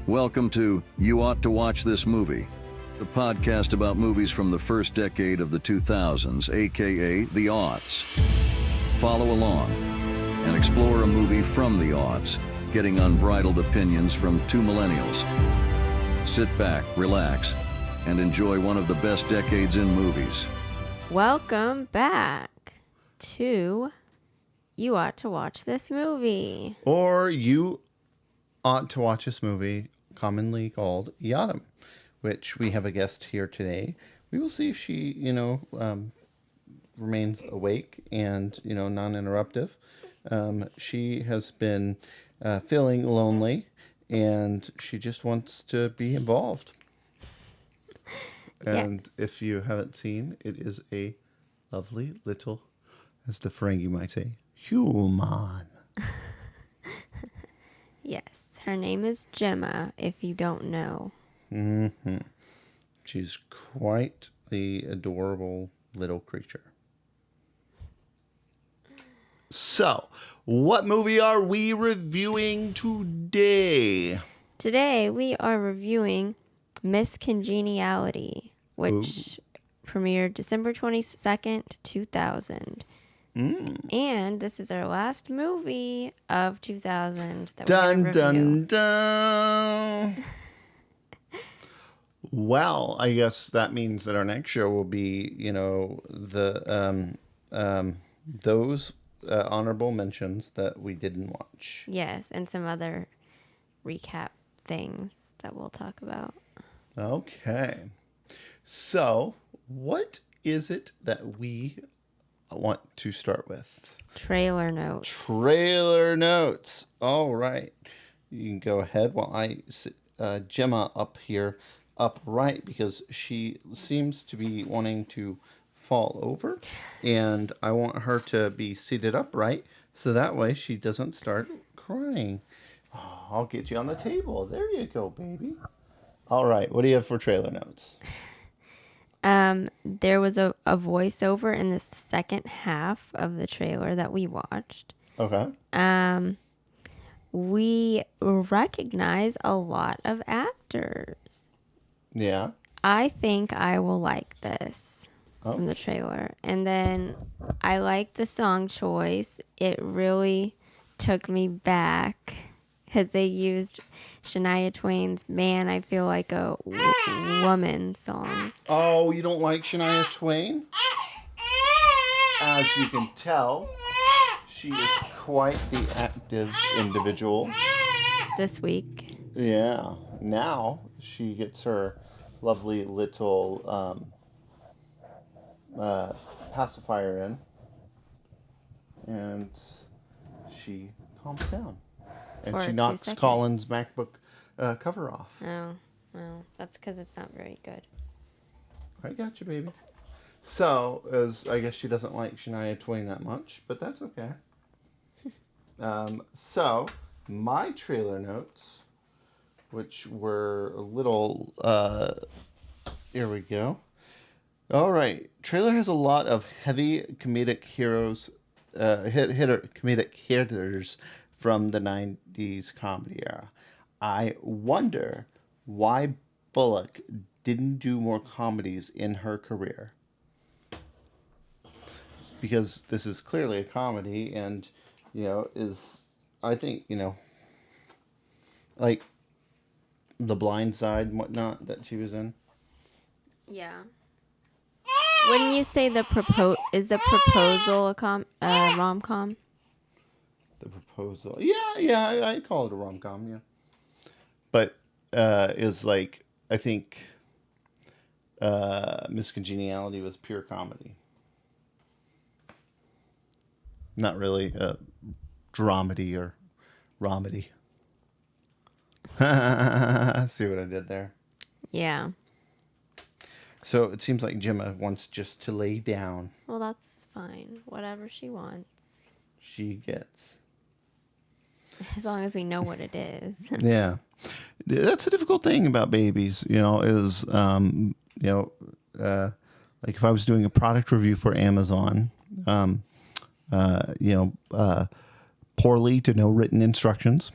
Welcome to You Ought to Watch This Movie, the podcast about movies from the first decade of the 2000s, aka the aughts. Follow along and explore a movie from the aughts, getting unbridled opinions from two millennials. Sit back, relax, and enjoy one of the best decades in movies. Welcome back to You Ought to Watch This Movie. Or You Ought to Watch This Movie, commonly called Yadam, which we have a guest here today. We will see if she, remains awake and, non-interruptive. She has been feeling lonely, and she just wants to be involved. And Yes. if you haven't seen, it is a lovely little, as the Ferengi might say, human. Yes, her name is Gemma, if you don't know. Mm-hmm. She's quite the adorable little creature. So, what movie are we reviewing today? Today we are reviewing Miss Congeniality, which premiered December 22nd, 2000. And this is our last movie of 2000 that we're Dun, going to review. dun, dun. Well, I guess that means that our next show will be, those honorable mentions that we didn't watch. Yes, and some other recap things that we'll talk about. Okay. So, what is it that we want to start with? Trailer notes. Trailer notes. All right. You can go ahead while I sit Gemma up here upright because she seems to be wanting to fall over. And I want her to be seated upright so that way she doesn't start crying. Oh, I'll get you on the table. There you go, baby. All right. What do you have for trailer notes? There was a voiceover in the second half of the trailer that we watched. Okay. We recognize a lot of actors. Yeah. I think I will like this from the trailer. And then I like the song choice. It really took me back because they used Shania Twain's Man, I Feel Like a Woman song. Oh, you don't like Shania Twain? As you can tell, she is quite the active individual. This week. Yeah. Now she gets her lovely little pacifier in. And she calms down. And For she 2 knocks seconds. Colin's MacBook cover off. Oh, well, that's because it's not very good. I got you, baby. So, as I guess she doesn't like Shania Twain that much, but that's okay. So, my trailer notes, which were a little, here we go. All right. Trailer has a lot of heavy comedic heroes, comedic hitters from the 90s comedy era. I wonder why Bullock didn't do more comedies in her career. Because this is clearly a comedy and, I think, like The Blind Side and whatnot that she was in. Yeah. Wouldn't you say is the proposal a rom-com? The Proposal. Yeah, I call it a rom-com, yeah. But is like, I think Miss Congeniality was pure comedy. Not really a dramedy or romedy. See what I did there? Yeah. So it seems like Gemma wants just to lay down. Well, that's fine. Whatever she wants. She gets. As long as we know what it is. Yeah. That's a difficult thing about babies, is, like if I was doing a product review for Amazon, poorly to no written instructions.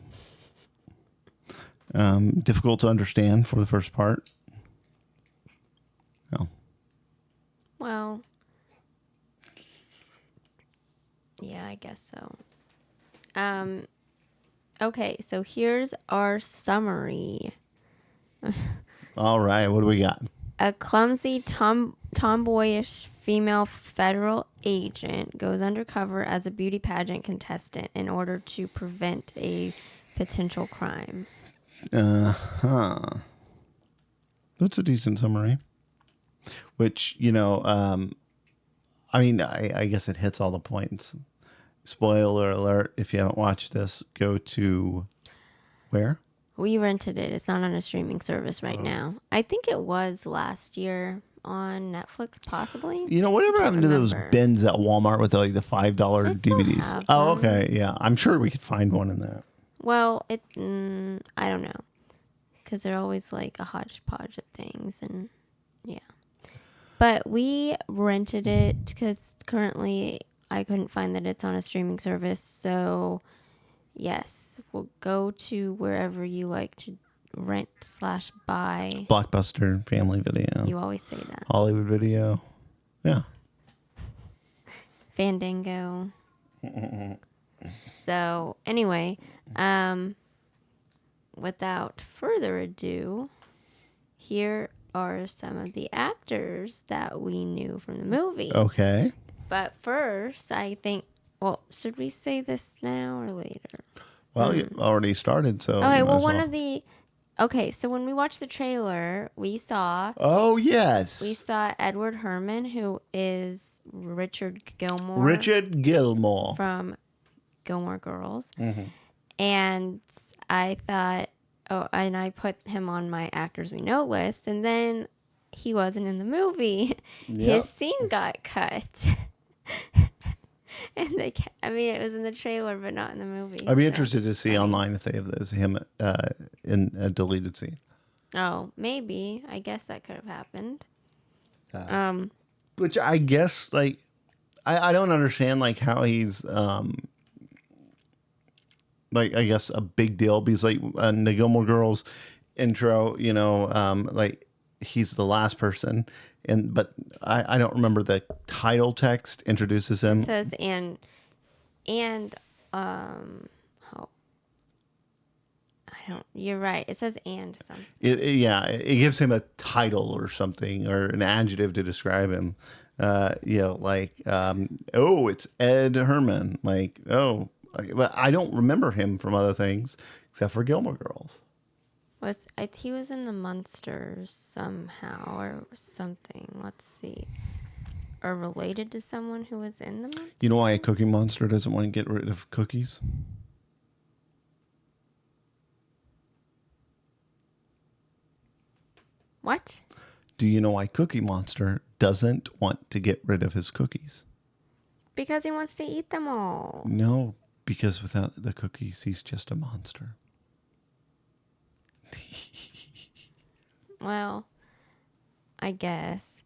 Difficult to understand for the first part. Oh. Well, yeah, I guess so. Okay, so here's our summary. All right, what do we got? A clumsy tomboyish female federal agent goes undercover as a beauty pageant contestant in order to prevent a potential crime. That's a decent summary. Which, I guess it hits all the points. Spoiler alert, if you haven't watched this, go to where? We rented it. It's not on a streaming service right now. I think it was last year on Netflix, possibly. Whatever happened to those bins at Walmart with like the $5 DVDs? Have Oh, them. okay. Yeah, I'm sure we could find one in that. Well, I don't know. Because they're always like a hodgepodge of things. And yeah. But we rented it because currently I couldn't find that it's on a streaming service. So, yes, we'll go to wherever you like to rent/buy. Blockbuster, Family Video. You always say that. Hollywood Video. Yeah. Fandango. So, anyway, without further ado, here are some of the actors that we knew from the movie. Okay. But first, I think, should we say this now or later? Well, you already started, so. Okay, well, so when we watched the trailer, we saw Oh, yes. we saw Edward Herman, who is Richard Gilmore. Richard Gilmore. From Gilmore Girls. Mm-hmm. And I thought, and I put him on my actors we know list, and then he wasn't in the movie. Yep. His scene got cut. And it was in the trailer, but not in the movie. I'd be interested to see online if they have him in a deleted scene. Oh, maybe. I guess that could have happened. Which I guess, like, I don't understand, like, how he's, like, I guess a big deal because, like, in the Gilmore Girls intro, like, he's the last person. But I don't remember the title text introduces him. It says, you're right. It says and something. It gives him a title or something or an adjective to describe him. It's Ed Herman. But I don't remember him from other things except for Gilmore Girls. He was in the Munsters somehow or something. Let's see. Or related to someone who was in the Munsters? You know why a Cookie Monster doesn't want to get rid of cookies? What? Do you know why Cookie Monster doesn't want to get rid of his cookies? Because he wants to eat them all. No, because without the cookies, he's just a monster. Well, I guess.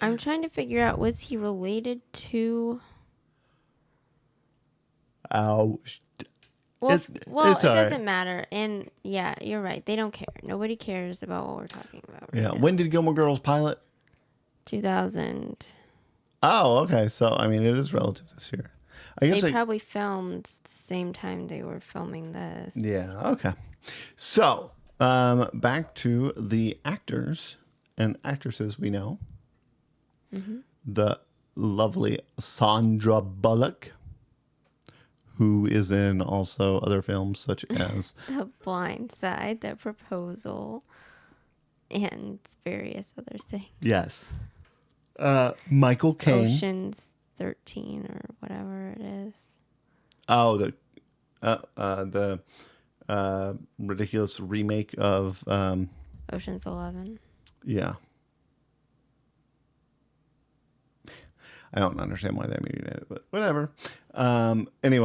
I'm trying to figure out, was he related to... Well, it doesn't doesn't matter. And yeah, you're right. They don't care. Nobody cares about what we're talking about right now. When did Gilmore Girls pilot? 2000. Oh, okay. So, it is relative this year. I guess they probably filmed the same time they were filming this. Yeah, okay. So, back to the actors and actresses we know. Mm-hmm. The lovely Sandra Bullock, who is in also other films such as The Blind Side, The Proposal, and various other things. Yes. Michael Caine. Ocean's 13 or whatever it is. Oh, the ridiculous remake of Ocean's 11. Yeah. I don't understand why that movie did it, but whatever. I'm trying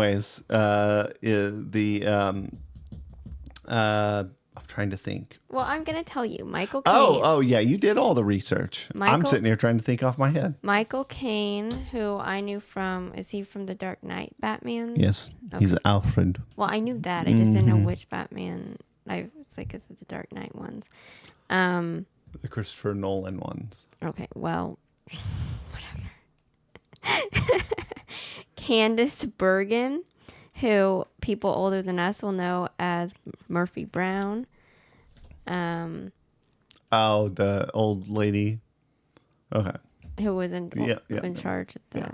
trying to think. Well, I'm going to tell you. Michael Caine. Oh, yeah. You did all the research. I'm sitting here trying to think off my head. Michael Caine, who I knew from, is he from the Dark Knight Batman? Yes. Okay. He's Alfred. Well, I knew that. I just didn't know which Batman. I was like, is it the Dark Knight ones? The Christopher Nolan ones. Okay, well, whatever. Candace Bergen, who people older than us will know as Murphy Brown. Oh, the old lady. Okay. Who was in charge of the... Yeah.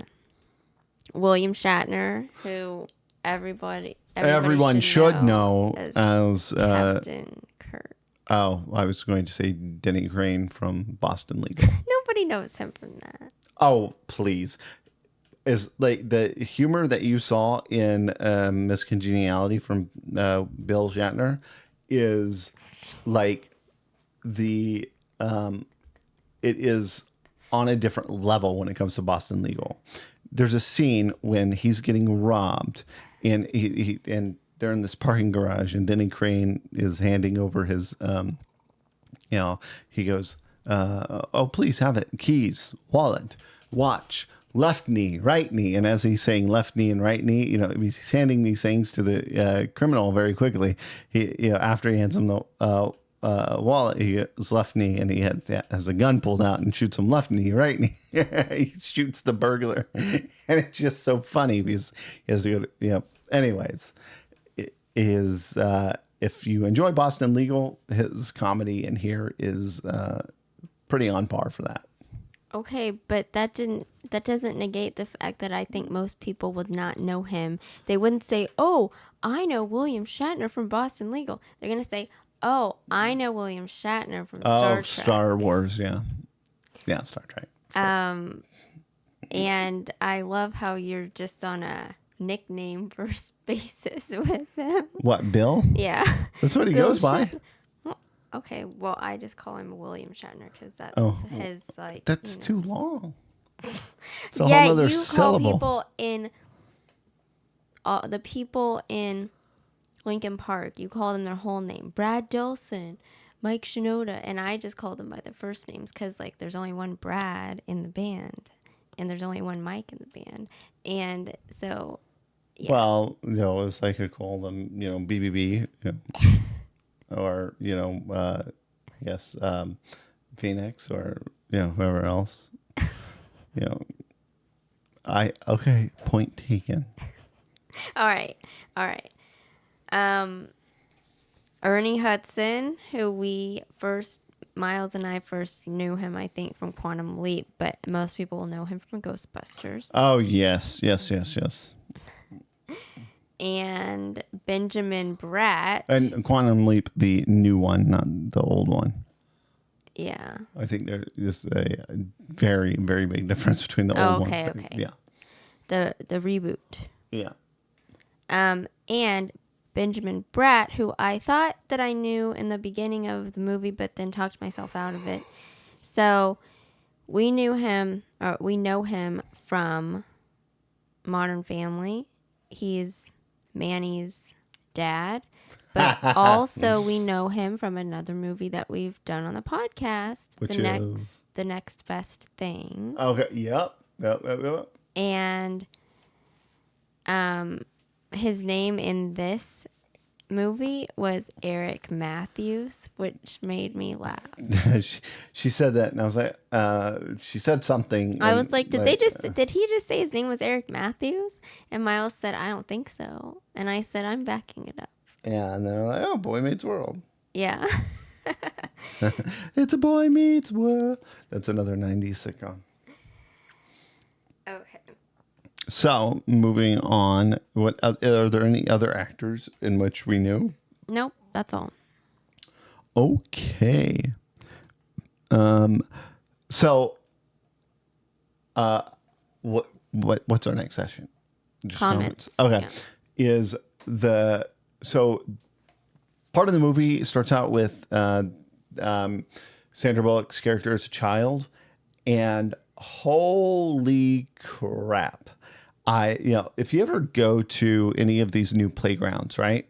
William Shatner, who everyone should know as Captain Kirk. Oh, I was going to say Denny Crane from Boston Legal. Nobody knows him from that. Oh, please. Is like the humor that you saw in Miss Congeniality from Bill Shatner is like it is on a different level when it comes to Boston Legal. There's a scene when he's getting robbed and and they're in this parking garage and Denny Crane is handing over his, he goes, oh, please have it. Keys, wallet, watch, left knee, right knee. And as he's saying left knee and right knee, he's handing these things to the criminal very quickly. He, after he hands him the wallet, he goes left knee and he has a gun pulled out and shoots him left knee, right knee. He shoots the burglar. And it's just so funny because he has to go anyways. Is if you enjoy Boston Legal, his comedy in here is pretty on par for that. Okay, but that doesn't negate the fact that I think most people would not know him. They wouldn't say, "Oh, I know William Shatner from Boston Legal." They're gonna say, "Oh, I know William Shatner from Star Trek." Star Wars, yeah, Star Trek. And I love how you're just on a nickname first basis with him. What, Bill? Yeah. That's what he Bill goes by. Well, okay, well, I just call him William Shatner because that's his, like... That's too long. It's a whole other syllable. Call the people in Lincoln Park, you call them their whole name. Brad Dillson, Mike Shinoda, and I just call them by their first names because, like, there's only one Brad in the band, and there's only one Mike in the band. And so... Yeah. Well, as I could call them, BBB, or I guess Phoenix, or whoever else. Point taken. All right. Ernie Hudson, who Miles and I first knew him, I think, from Quantum Leap, but most people will know him from Ghostbusters. Oh, yes. And Benjamin Bratt. And Quantum Leap, the new one, not the old one. Yeah. I think there is a very, very big difference between the old one. Okay. Yeah. The reboot. Yeah. And Benjamin Bratt, who I thought that I knew in the beginning of the movie, but then talked myself out of it. So we know him from Modern Family. He's Manny's dad, but also we know him from another movie that we've done on the podcast, which is The Next Best Thing. Okay. Yep. And his name in this movie was Eric Matthews, which made me laugh. she said that, and I was like, she said something. I was like, did he just say his name was Eric Matthews? And Miles said, I don't think so. And I said, I'm backing it up. Yeah, and they're like, oh, Boy Meets World. Yeah. It's a Boy Meets World. That's another 90s sitcom. Okay. So, moving on, are there any other actors in which we knew? Nope, that's all. Okay. So, what's our next session? Just comments. Okay. Yeah. So part of the movie starts out with Sandra Bullock's character as a child, and holy crap. If you ever go to any of these new playgrounds, right?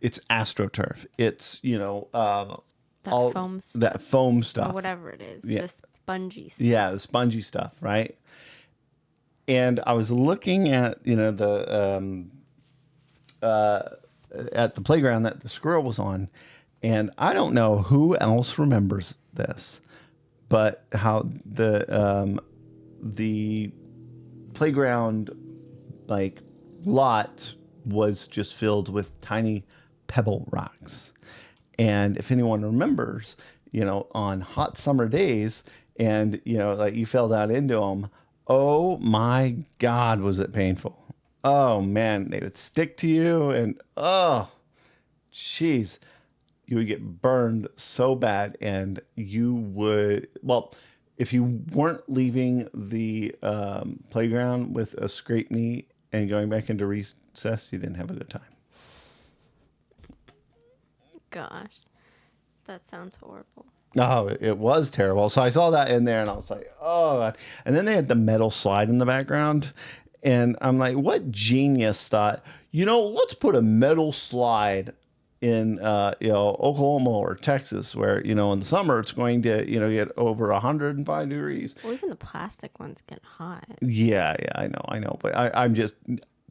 it's AstroTurf. It's, That foam stuff. Or whatever it is. Yeah. The spongy stuff. Yeah, the spongy stuff, right? And I was looking at, at the playground that the squirrel was on, and I don't know who else remembers this, but how the playground lot was just filled with tiny pebble rocks. And if anyone remembers, on hot summer days and, you fell down into them, oh my God, was it painful. Oh man, they would stick to you and, oh, jeez, you would get burned so bad. And you would, well, if you weren't leaving the playground with a scraped knee and going back into recess, you didn't have a good time. Gosh, that sounds horrible. Oh, it was terrible. So I saw that in there and I was like, oh, God. And then they had the metal slide in the background. And I'm like, what genius thought, let's put a metal slide in, Oklahoma or Texas where, in the summer it's going to, get over 105 degrees. Well, even the plastic ones get hot. Yeah, I know. But I'm just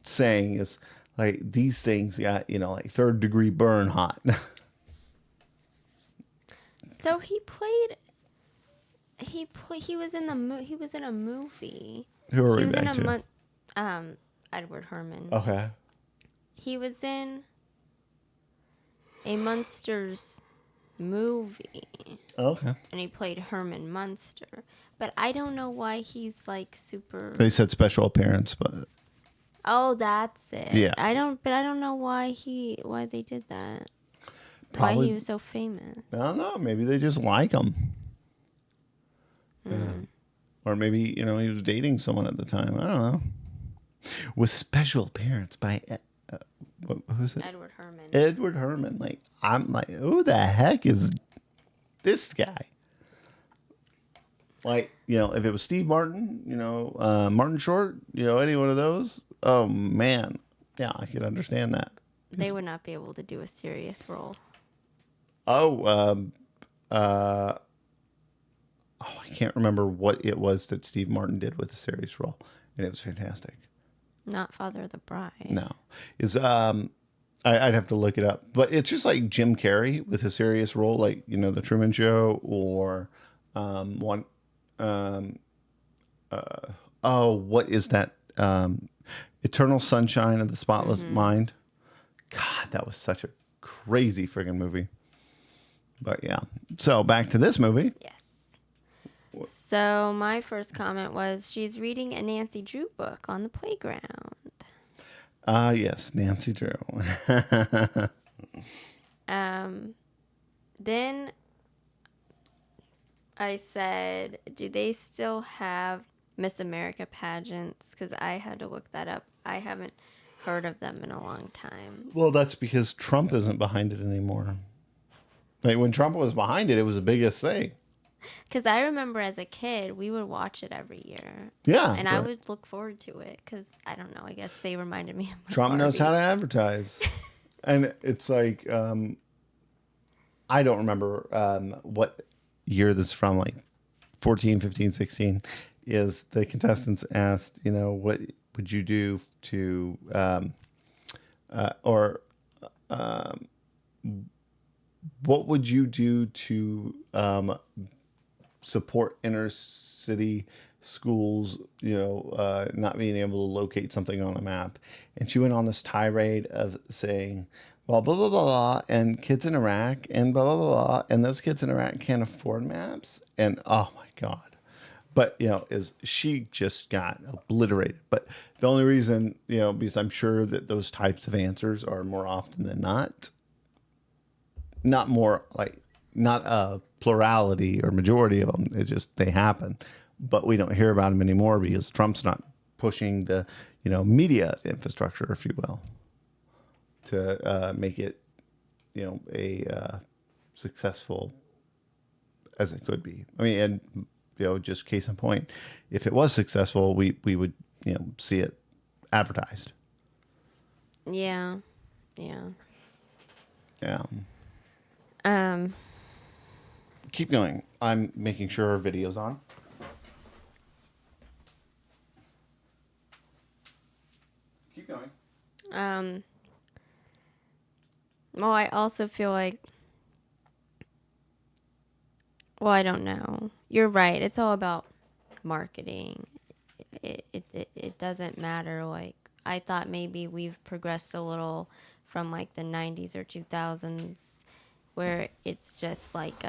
saying is like these things got, like third degree burn hot. So he was in a movie. Who are we He was back in to? Edward Herman. Okay. He was in a Munsters movie. Okay. And he played Herman Munster. But I don't know why he's like super. They said special appearance, but. Oh, that's it. Yeah. I don't know why they did that. Probably, why he was so famous. I don't know. Maybe they just like him. Yeah. Or maybe, he was dating someone at the time. I don't know. With special appearance by, who's it? Edward Herman. Edward Herman. Like, I'm like, who the heck is this guy? Like, if it was Steve Martin, Martin Short, any one of those, oh, man. Yeah, I could understand that. They would not be able to do a serious role. I can't remember what it was that Steve Martin did with a serious role, and it was fantastic. Not Father of the Bride. No, I'd have to look it up, but it's just like Jim Carrey with a serious role, like The Truman Show, or what is that? Eternal Sunshine of the Spotless Mind. God, that was such a crazy friggin' movie. But yeah. So back to this movie. Yes. So my first comment was she's reading a Nancy Drew book on the playground. Yes, Nancy Drew. Then I said, do they still have Miss America pageants? Because I had to look that up. I haven't heard of them in a long time. Well, that's because Trump isn't behind it anymore. Like when Trump was behind it, it was the biggest thing. Because I remember as a kid, we would watch it every year. Yeah. And I would look forward to it because, I don't know, I guess they reminded me of my Trump knows how to advertise. And it's like, I don't remember what year this is from, like 14, 15, 16, is the contestants asked, what would you do to, what would you do to support inner city schools, not being able to locate something on a map? And she went on this tirade of saying, well, blah, blah, blah, blah, and kids in Iraq, and blah, blah, blah, blah, and those kids in Iraq can't afford maps. And, oh, my God. But, is she just got obliterated. But the only reason, because I'm sure that those types of answers are more often than not more like, not a plurality or majority of them. It's just, they happen. But we don't hear about them anymore because Trump's not pushing the, media infrastructure, if you will, to make it, a successful as it could be. I mean, and, just case in point, if it was successful, we would, see it advertised. Yeah. Yeah. Yeah. Um, Keep going. I'm making sure our video's on. Keep going. well, I also feel like, well, I don't know. You're right. It's all about marketing. It doesn't matter. Like, I thought maybe we've progressed a little from like the 90s or 2000s where it's just like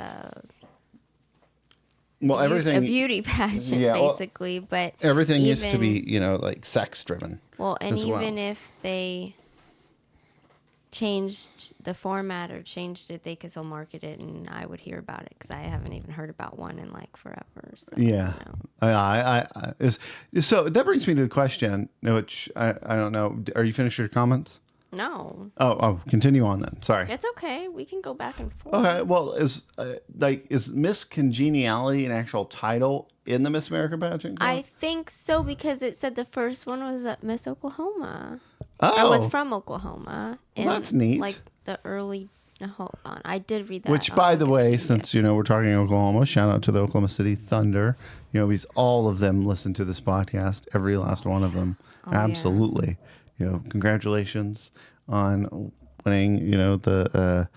Well, a beauty pageant, yeah, well, basically. But everything even, used to be, like sex driven. well, and as even well. if they changed the format or changed it, they could still market it, and I would hear about it because I haven't even heard about one in like forever. So, Yeah. So that brings me to the question, which I don't know. Are you finished your comments? No, Oh, continue on then. Sorry. it's okay. We can go back and forth. Okay. Well, is Miss Congeniality an actual title in the Miss America pageant? I think so because it said the first one was at Miss Oklahoma. Oh, Or was from Oklahoma. Well, that's neat. Like the early. No, hold on. I did read that. Which, on by the way, Wikipedia. since we're talking Oklahoma, shout out to the Oklahoma City Thunder. Because all of them listen to this podcast, every last one of them. Absolutely. Congratulations on winning. The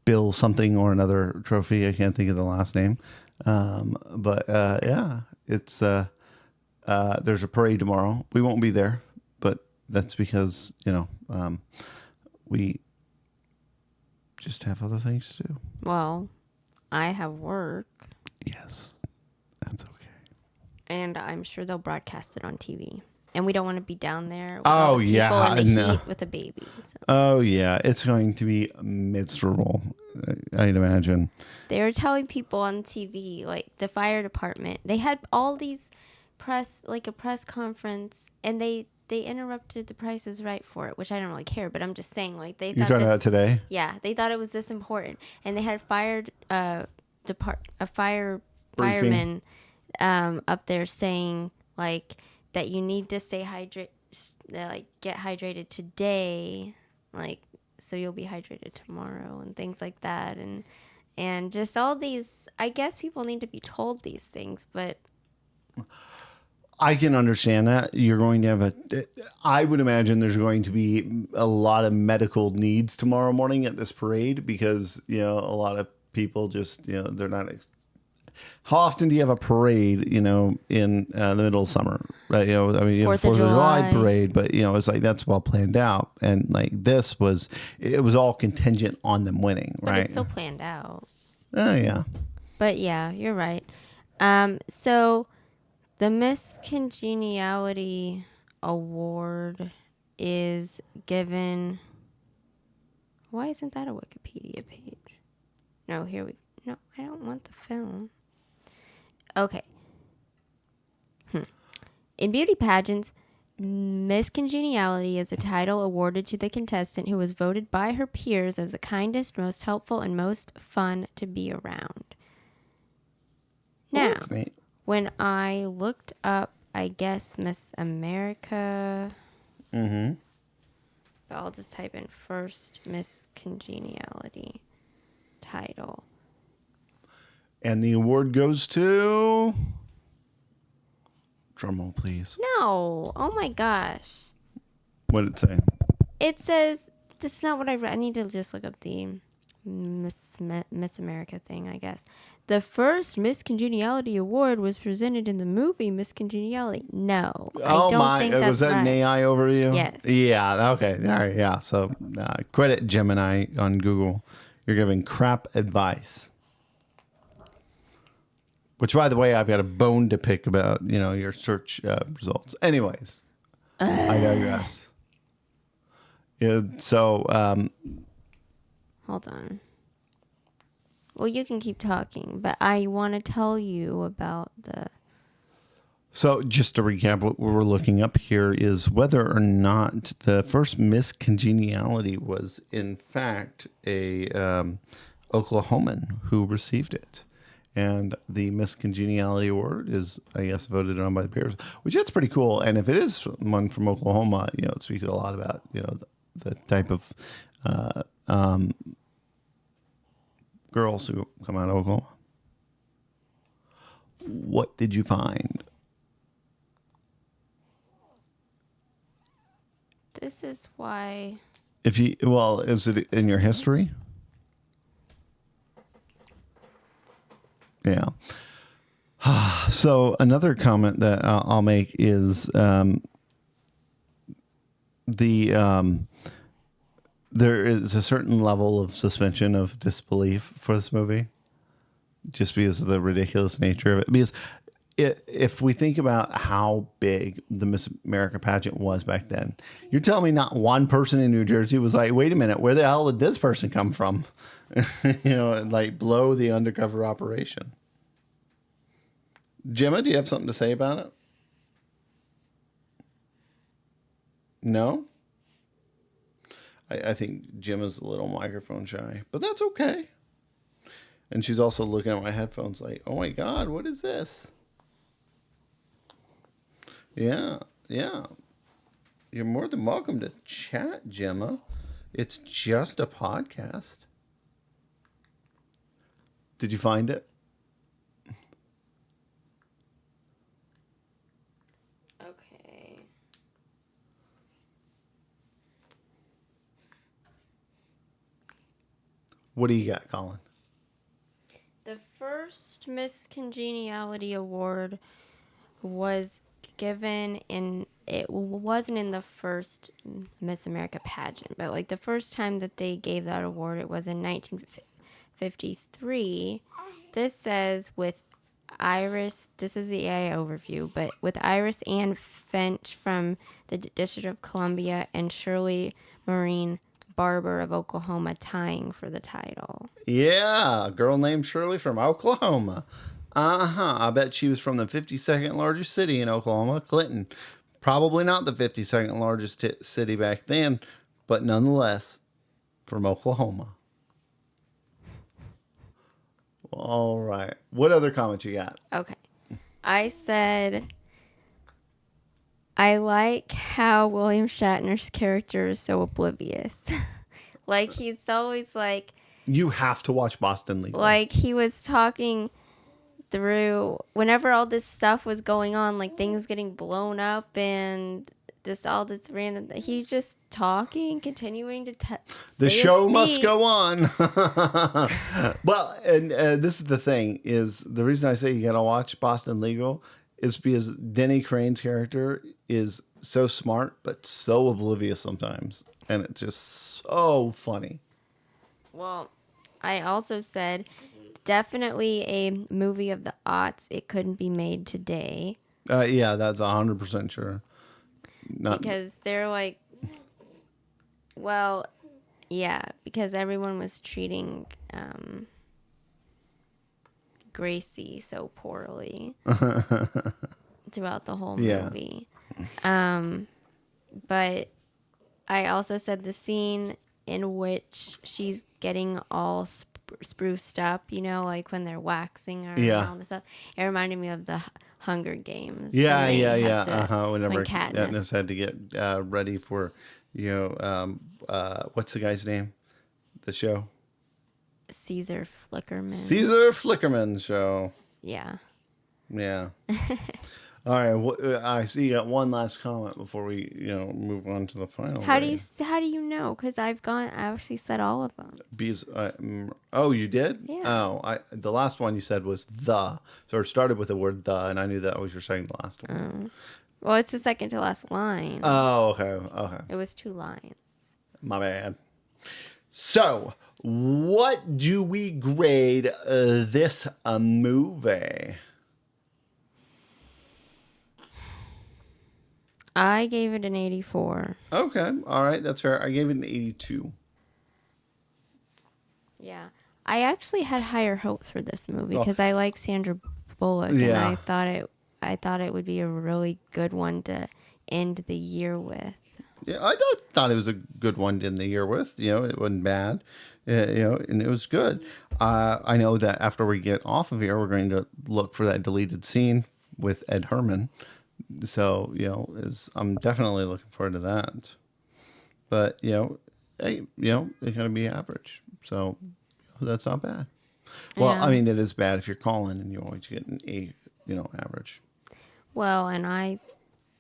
Bill something or another trophy. I can't think of the last name. But yeah, it's there's a parade tomorrow. We won't be there, but that's because we just have other things to do. Well, I have work. Yes, that's okay. And I'm sure they'll broadcast it on TV. And we don't want to be down there with all the people in the heat with a baby. So. Oh, yeah. It's going to be miserable, I'd imagine. They were telling people on TV, like the fire department, they had all these a press conference, and they interrupted the Price is Right for it, which I don't really care, but I'm just saying, like, they thought You're talking about today? Yeah, they thought it was this important. And they had fireman up there saying, like, that you need to get hydrated today, like, so you'll be hydrated tomorrow and things like that. And just all these, I guess people need to be told these things, but I can understand that. You're going to have I would imagine there's going to be a lot of medical needs tomorrow morning at this parade because, a lot of people just, they're not. How often do you have a parade, in the middle of summer, right? You have the 4th of July parade, but, it's like that's well planned out. And like it was all contingent on them winning, right? But it's so planned out. Oh, yeah. But yeah, you're right. So the Miss Congeniality Award is given. Why isn't that a Wikipedia page? No, no, I don't want the film. Okay. In beauty pageants, Miss Congeniality is a title awarded to the contestant who was voted by her peers as the kindest, most helpful, and most fun to be around. Now, that's neat. When I looked up, I guess, Miss America, I'll just type in first Miss Congeniality title. And the award goes to... Drumroll, please. No. Oh, my gosh. What did it say? It says, this is not what I read. I need to just look up the Miss America thing, I guess. The first Miss Congeniality Award was presented in the movie Miss Congeniality. No. I don't think that's was that right. an AI overview? Yes. Yeah, okay. All right, yeah. So credit Gemini on Google. You're giving crap advice. Which, by the way, I've got a bone to pick about, your search results. Anyways, I digress. So, hold on. Well, you can keep talking, but I want to tell you about the... So, just to recap, what we're looking up here is whether or not the first Miss Congeniality was, in fact, a Oklahoman who received it. And the Miss Congeniality Award is, I guess, voted on by the peers, which that's pretty cool. And if it is one from Oklahoma, it speaks a lot about, the type of girls who come out of Oklahoma. What did you find? This is why. Is it in your history? Yeah. So another comment that I'll make is there is a certain level of suspension of disbelief for this movie, just because of the ridiculous nature of it. Because if we think about how big the Miss America pageant was back then, you're telling me not one person in New Jersey was like, wait a minute, where the hell did this person come from? Like blow the undercover operation. Gemma, do you have something to say about it? No? I think Gemma's a little microphone shy, but that's okay. And she's also looking at my headphones like, oh my God, what is this? Yeah. You're more than welcome to chat, Gemma. It's just a podcast. Did you find it? Okay. What do you got, Colin? The first Miss Congeniality award was given in, it wasn't in the first Miss America pageant, but like the first time that they gave that award, it was in 1953. This says with Iris, this is the AI overview, but with Iris Ann Finch from the District of Columbia and Shirley Maureen Barber of Oklahoma tying for the title. Yeah, a girl named Shirley from Oklahoma. I bet she was from the 52nd largest city in Oklahoma, Clinton. Probably not the 52nd largest city back then, but nonetheless, from Oklahoma. All right. What other comments you got? Okay. I said, I like how William Shatner's character is so oblivious. Like, he's always like... You have to watch Boston Legal. Like, he was talking through... Whenever all this stuff was going on, like things getting blown up and just all this random... He's just talking, continuing to the show must go on. Well, and this is the thing, is the reason I say you got to watch Boston Legal is because Denny Crane's character is so smart, but so oblivious sometimes. And it's just so funny. Well, I also said definitely a movie of the aughts. It couldn't be made today. Yeah, that's 100% sure. Because they're like, well, yeah, because everyone was treating Gracie so poorly throughout the whole movie. But I also said the scene in which she's getting all spruced up, you know, like when they're waxing her and all this stuff. It reminded me of the Hunger Games. Yeah. Whenever Katniss Katniss had to get ready for, what's the guy's name? The show? Caesar Flickerman show. Yeah. All right. I see you got one last comment before we, move on to the final. How do you know? Because I actually said all of them. Because, oh, you did? Yeah. Oh, the last one you said was the. So it started with the word the, and I knew that was your second to last one. Well, it's the second to last line. Oh, okay. It was 2 lines. My bad. So, what do we grade this movie? I gave it an 84. Okay. All right. That's fair. I gave it an 82. Yeah. I actually had higher hopes for this movie because I like Sandra Bullock and I thought it would be a really good one to end the year with. Yeah, I thought it was a good one to end the year with. It wasn't bad. And it was good. I know that after we get off of here, we're going to look for that deleted scene with Ed Herman. So, I'm definitely looking forward to that. But, hey, it's going to be average. So, that's not bad. Well, Yeah. I mean, it is bad if you're calling and you always get an A, average. Well, and I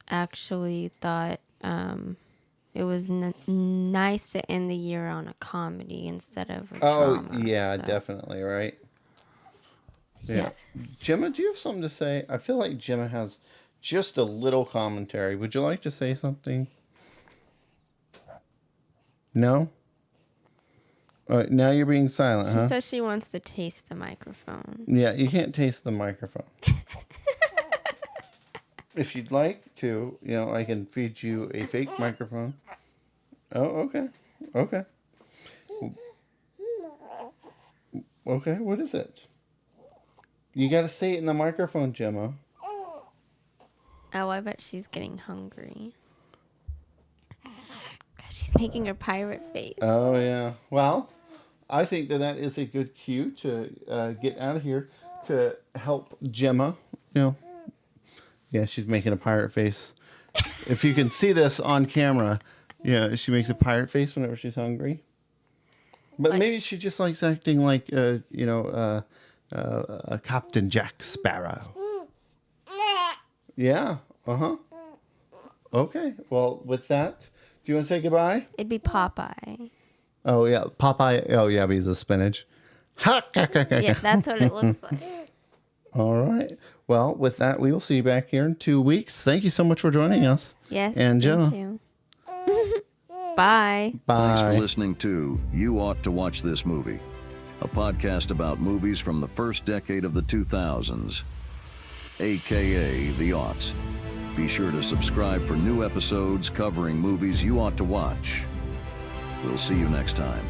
actually thought it was nice to end the year on a comedy instead of a drama. Yeah, so. definitely, right? Yeah. Gemma, do you have something to say? I feel like Gemma has just a little commentary. Would you like to say something? No? All right, now you're being silent, She huh? says she wants to taste the microphone. Yeah, you can't taste the microphone. If you'd like to, I can feed you a fake microphone. Oh, okay. Okay. Okay, what is it? You gotta say it in the microphone, Gemma. Oh, I bet she's getting hungry. She's making her pirate face. Oh, yeah. Well, I think that is a good cue to get out of here to help Gemma. Yeah, she's making a pirate face. If you can see this on camera, she makes a pirate face whenever she's hungry. But maybe she just likes acting like, Captain Jack Sparrow. Yeah. Uh-huh. Okay. Well, with that, do you want to say goodbye? It'd be Popeye. Oh, yeah. Popeye. Oh, yeah, he's a spinach. Yeah, that's what it looks like. All right. Well, with that, we will see you back here in 2 weeks. Thank you so much for joining us. Yes, and Jenna. thank you. Bye. Bye. Thanks for listening to You Ought to Watch This Movie, a podcast about movies from the first decade of the 2000s, aka the aughts. Be sure to subscribe for new episodes covering movies you ought to watch. We'll see you next time.